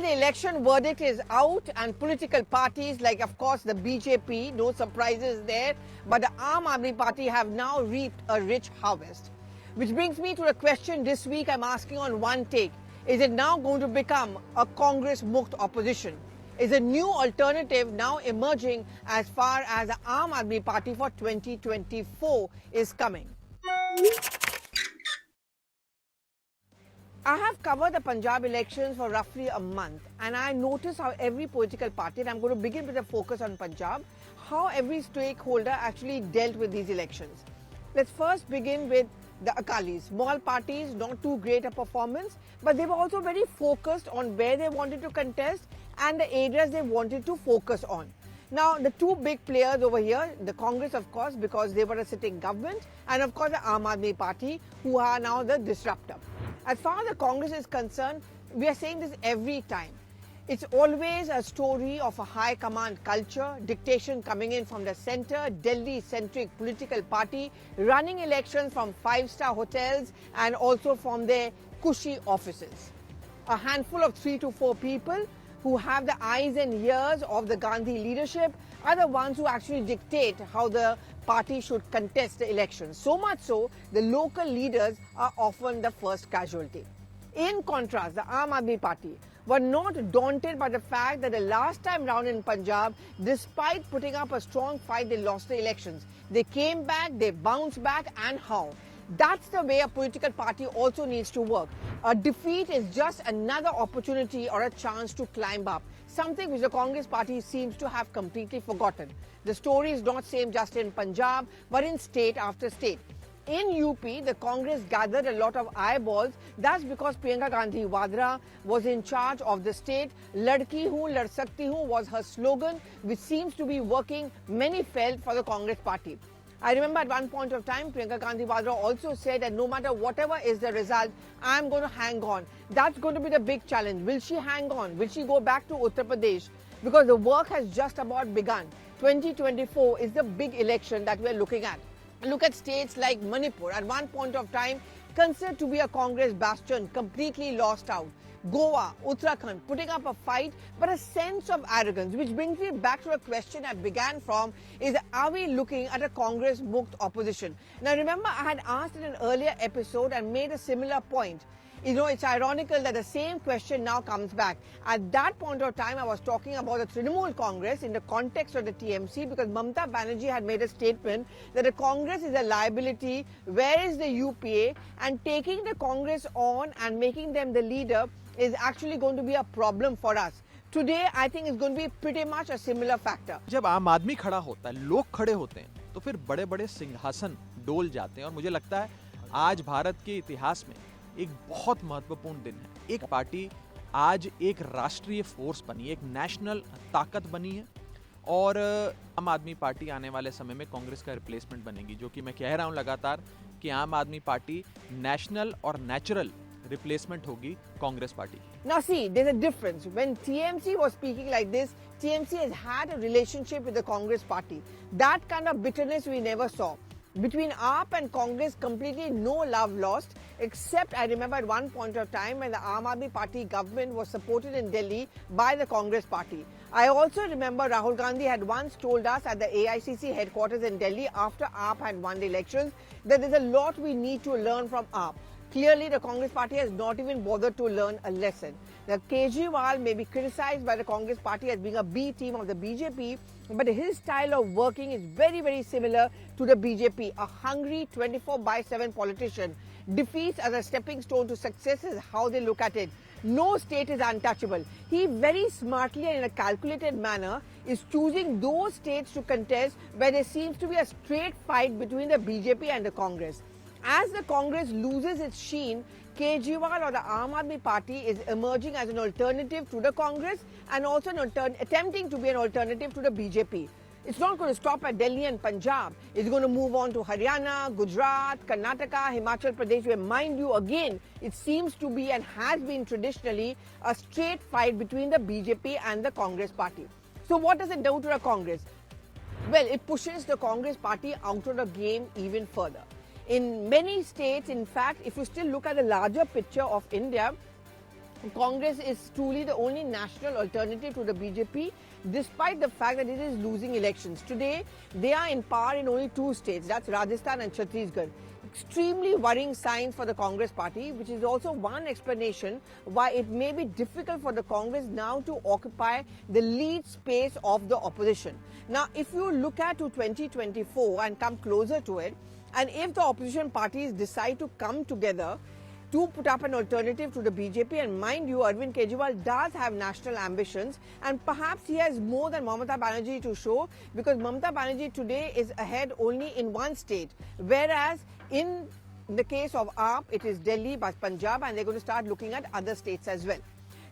the election verdict is out and political parties like, of course, the BJP, no surprises there, but the Aam Aadmi Party have now reaped a rich harvest. Which brings me to a question this week I'm asking on one take. Is it now going to become a Congress MUKT opposition? Is a new alternative now emerging as far as the Aam Aadmi Party for 2024 is coming? I have covered the Punjab elections for roughly a month, and I noticed how every political party, and I'm going to begin with a focus on Punjab, how every stakeholder actually dealt with these elections. Let's first begin with the Akalis. Small parties, not too great a performance, but they were also very focused on where they wanted to contest and the areas they wanted to focus on. Now, the two big players over here, the Congress, of course, because they were a sitting government, and of course the Aam Aadmi Party, who are now the disruptor. As far as the Congress is concerned, we are saying this every time. It's always a story of a high command culture, dictation coming in from the centre, Delhi-centric political party, running elections from five-star hotels and also from their cushy offices. A handful of 3 to 4 people who have the eyes and ears of the Gandhi leadership are the ones who actually dictate how the party should contest the elections. So much so, the local leaders are often the first casualty. In contrast, the Aam Aadmi Party were not daunted by the fact that the last time round in Punjab, despite putting up a strong fight, they lost the elections. They came back, they bounced back, and how? That's the way a political party also needs to work. A defeat is just another opportunity or a chance to climb up, something which the Congress party seems to have completely forgotten. The story is not same just in Punjab, but in state after state. In UP, the Congress gathered a lot of eyeballs. That's because Priyanka Gandhi Vadra was in charge of the state. Ladki hu, lad sakti hu was her slogan, which seems to be working, many felt, for the Congress party. I remember at one point of time, Priyanka Gandhi Vadra also said that no matter whatever is the result, I'm going to hang on. That's going to be the big challenge. Will she hang on? Will she go back to Uttar Pradesh? Because the work has just about begun. 2024 is the big election that we're looking at. Look at states like Manipur, at one point of time considered to be a Congress bastion, completely lost out. Goa, Uttarakhand, putting up a fight, but a sense of arrogance, which brings me back to a question I began from, is are we looking at a Congress MUKT opposition? Now remember, I had asked in an earlier episode and made a similar point. You know, it's ironical that the same question now comes back. At that point of time, I was talking about the Trinamool Congress in the context of the TMC, because Mamata Banerjee had made a statement that the Congress is a liability, where is the UPA, and taking the Congress on and making them the leader is actually going to be a problem for us. Today, I think it's going to be pretty much a similar factor. जब आम आदमी खड़ा होता है, लोग खड़े होते हैं, तो फिर बड़े-बड़े सिंहासन डोल जाते हैं और मुझे लगता है आज भारत के इतिहास में एक बहुत महत्वपूर्ण दिन है। एक पार्टी आज एक राष्ट्रीय फोर्स बनी, एक नेशनल ताकत बनी है और आम आदमी पार्टी आने वाले समय में कांग्रेस का रिप्लेसमेंट बनेगी, जो कि मैं कह रहा हूं लगातार कि आम आदमी पार्टी नेशनल और natural replacement hogi Congress party. Now see, there's a difference. When TMC was speaking like this, TMC has had a relationship with the Congress party. That kind of bitterness we never saw. Between AAP and Congress, completely no love lost, except I remember at one point of time when the Aam Aadmi Party government was supported in Delhi by the Congress party. I also remember Rahul Gandhi had once told us at the AICC headquarters in Delhi after AAP had won the elections that there's a lot we need to learn from AAP. Clearly, the Congress party has not even bothered to learn a lesson. Now, Kejriwal may be criticized by the Congress party as being a B team of the BJP, but his style of working is very, very similar to the BJP. A hungry 24/7 politician. Defeats as a stepping stone to success is how they look at it. No state is untouchable. He very smartly and in a calculated manner is choosing those states to contest where there seems to be a straight fight between the BJP and the Congress. As the Congress loses its sheen, Kejriwal or the Aam Aadmi Party is emerging as an alternative to the Congress and also attempting to be an alternative to the BJP. It's not going to stop at Delhi and Punjab. It's going to move on to Haryana, Gujarat, Karnataka, Himachal Pradesh, where, mind you, again, it seems to be and has been traditionally a straight fight between the BJP and the Congress party. So what does it do to the Congress? Well, it pushes the Congress party out of the game even further. In many states, in fact, if you still look at the larger picture of India, Congress is truly the only national alternative to the BJP, despite the fact that it is losing elections. Today, they are in power in only 2 states, that's Rajasthan and Chhattisgarh. Extremely worrying signs for the Congress party, which is also one explanation why it may be difficult for the Congress now to occupy the lead space of the opposition. Now, if you look at to 2024 and come closer to it, and if the opposition parties decide to come together to put up an alternative to the BJP, and mind you, Arvind Kejriwal does have national ambitions, and perhaps he has more than Mamata Banerjee to show, because Mamata Banerjee today is ahead only in one state, whereas in the case of AAP, it is Delhi, but Punjab, and they're going to start looking at other states as well.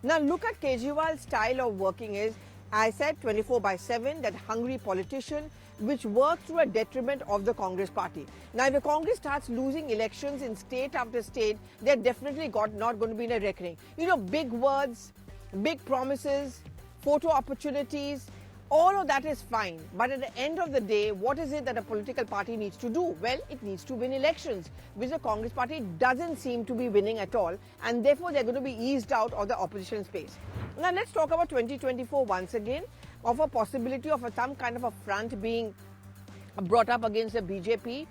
Now look at Kejriwal's style of working is, I said 24/7, that hungry politician, which works to a detriment of the Congress party. Now, if the Congress starts losing elections in state after state, they're definitely not going to be in a reckoning. You know, big words, big promises, photo opportunities, all of that is fine. But at the end of the day, what is it that a political party needs to do? Well, it needs to win elections, which the Congress party doesn't seem to be winning at all. And therefore, they're going to be eased out of the opposition space. Now, let's talk about 2024 once again, of a possibility of some kind of a front being brought up against the BJP.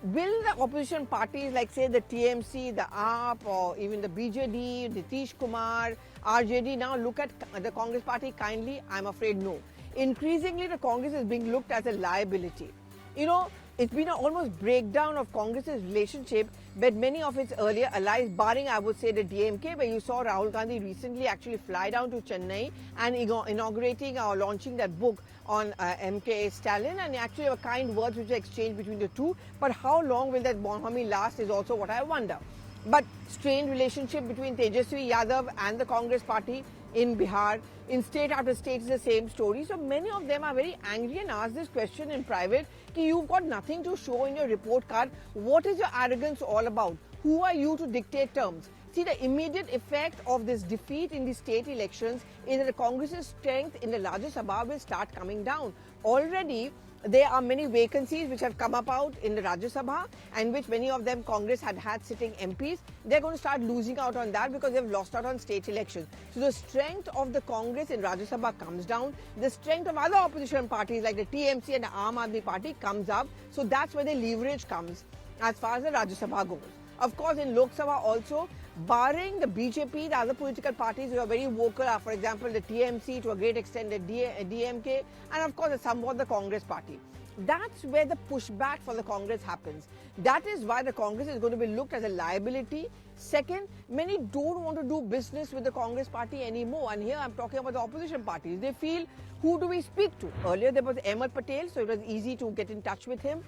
Will the opposition parties like say the TMC, the AAP, or even the BJD, Nitish Kumar, RJD now look at the Congress party kindly? I'm afraid no. Increasingly, the Congress is being looked as a liability. You know, it's been an almost breakdown of Congress's relationship with many of its earlier allies, barring, I would say, the DMK, where you saw Rahul Gandhi recently actually fly down to Chennai and inaugurating or launching that book on MK Stalin, and actually a kind words which were exchanged between the two. But how long will that bonhomie last is also what I wonder. But strained relationship between Tejasvi Yadav and the Congress party in Bihar, in state after state is the same story. So many of them are very angry and ask this question in private, ki you've got nothing to show in your report card. What is your arrogance all about? Who are you to dictate terms? See, the immediate effect of this defeat in the state elections is that the Congress's strength in the Rajya Sabha will start coming down. Already, there are many vacancies which have come out in the Rajya Sabha, and which many of them Congress had sitting MPs. They're going to start losing out on that because they've lost out on state elections. So the strength of the Congress in Rajya Sabha comes down. The strength of other opposition parties like the TMC and the Aam Aadmi Party comes up. So that's where the leverage comes as far as the Rajya Sabha goes. Of course, in Lok Sabha also, barring the BJP, the other political parties who are very vocal are, for example, the TMC, to a great extent the DMK, and of course somewhat the Congress party. That's where the pushback for the Congress happens. That is why the Congress is going to be looked as a liability. Second, many don't want to do business with the Congress party anymore. And here I'm talking about the opposition parties. They feel, who do we speak to? Earlier there was Ahmed Patel, so it was easy to get in touch with him,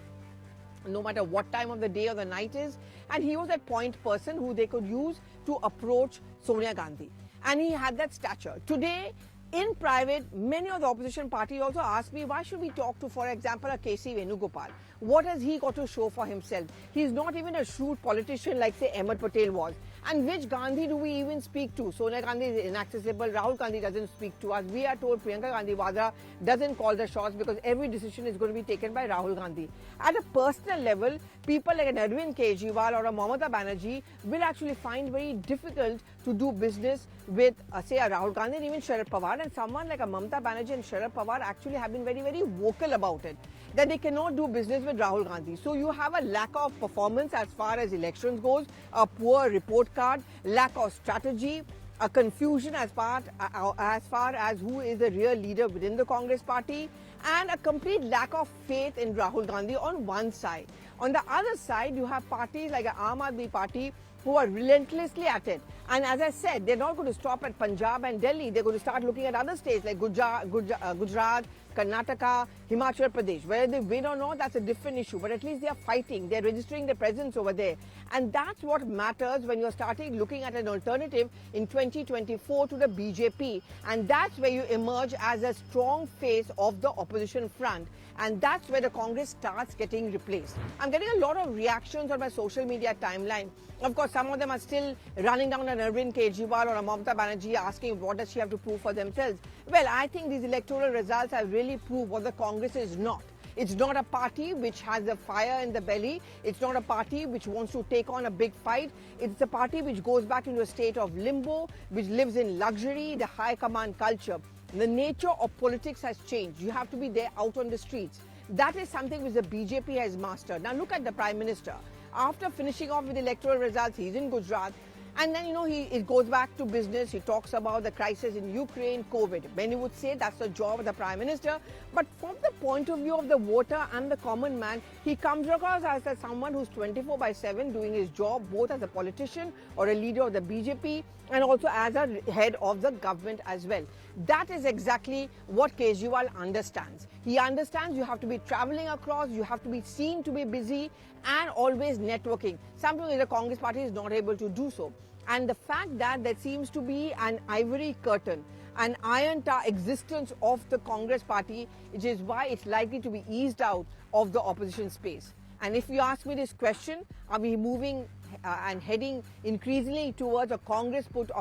no matter what time of the day or the night is. And he was that point person who they could use to approach Sonia Gandhi. And he had that stature. Today, in private, many of the opposition parties also ask me, why should we talk to, for example, a K.C. Venugopal? What has he got to show for himself? He's not even a shrewd politician like, say, Ahmed Patel was. And which Gandhi do we even speak to? Sonia Gandhi is inaccessible. Rahul Gandhi doesn't speak to us. We are told Priyanka Gandhi Vadra doesn't call the shots because every decision is going to be taken by Rahul Gandhi. At a personal level, people like an Arvind Kejriwal or a Mamata Banerjee will actually find very difficult to do business with, say, a Rahul Gandhi and even Sharad Pawar. And someone like a Mamata Banerjee and Sharad Pawar actually have been very, very vocal about it, that they cannot do business with Rahul Gandhi. So you have a lack of performance as far as elections goes, a poor report card, lack of strategy, a confusion as far as who is the real leader within the Congress party, and a complete lack of faith in Rahul Gandhi on one side. On the other side, you have parties like the Aam Aadmi Party who are relentlessly at it. And as I said, they're not going to stop at Punjab and Delhi. They're going to start looking at other states like Gujarat, Karnataka, Himachal Pradesh. Whether they win or not, that's a different issue. But at least they are fighting. They're registering their presence over there. And that's what matters when you're starting looking at an alternative in 2024 to the BJP. And that's where you emerge as a strong face of the opposition front. And that's where the Congress starts getting replaced. I'm getting a lot of reactions on my social media timeline. Of course, some of them are still running down an Arvind Kejriwal or a Mamata Banerjee asking what does she have to prove for themselves. Well, I think these electoral results have really proved what the Congress is not. It's not a party which has a fire in the belly. It's not a party which wants to take on a big fight. It's a party which goes back into a state of limbo, which lives in luxury, the high command culture. The nature of politics has changed. You have to be there out on the streets. That is something which the BJP has mastered. Now look at the Prime Minister. After finishing off with electoral results, he's in Gujarat. And then, it goes back to business. He talks about the crisis in Ukraine, COVID. Many would say that's the job of the Prime Minister. But from the point of view of the voter and the common man, he comes across as someone who's 24/7 doing his job, both as a politician or a leader of the BJP and also as a head of the government as well. That is exactly what Kejriwal understands. He understands you have to be traveling across, you have to be seen to be busy and always networking. Something the Congress party is not able to do so. And the fact that there seems to be an ivory curtain, an iron tar existence of the Congress party, which is why it's likely to be eased out of the opposition space. And if you ask me this question, are we moving and heading increasingly towards a Congress put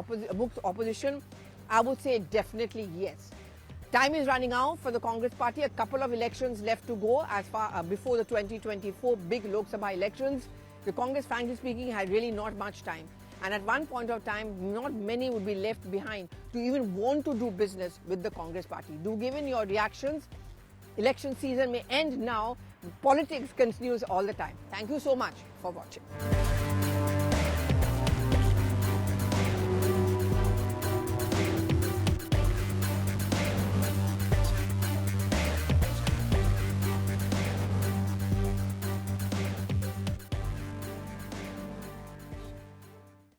opposition? I would say definitely yes. Time is running out for the Congress party. A couple of elections left to go as far before the 2024 big Lok Sabha elections. The Congress, frankly speaking, had really not much time. And at one point of time, not many would be left behind to even want to do business with the Congress party. Do give in your reactions. Election season may end now. Politics continues all the time. Thank you so much for watching.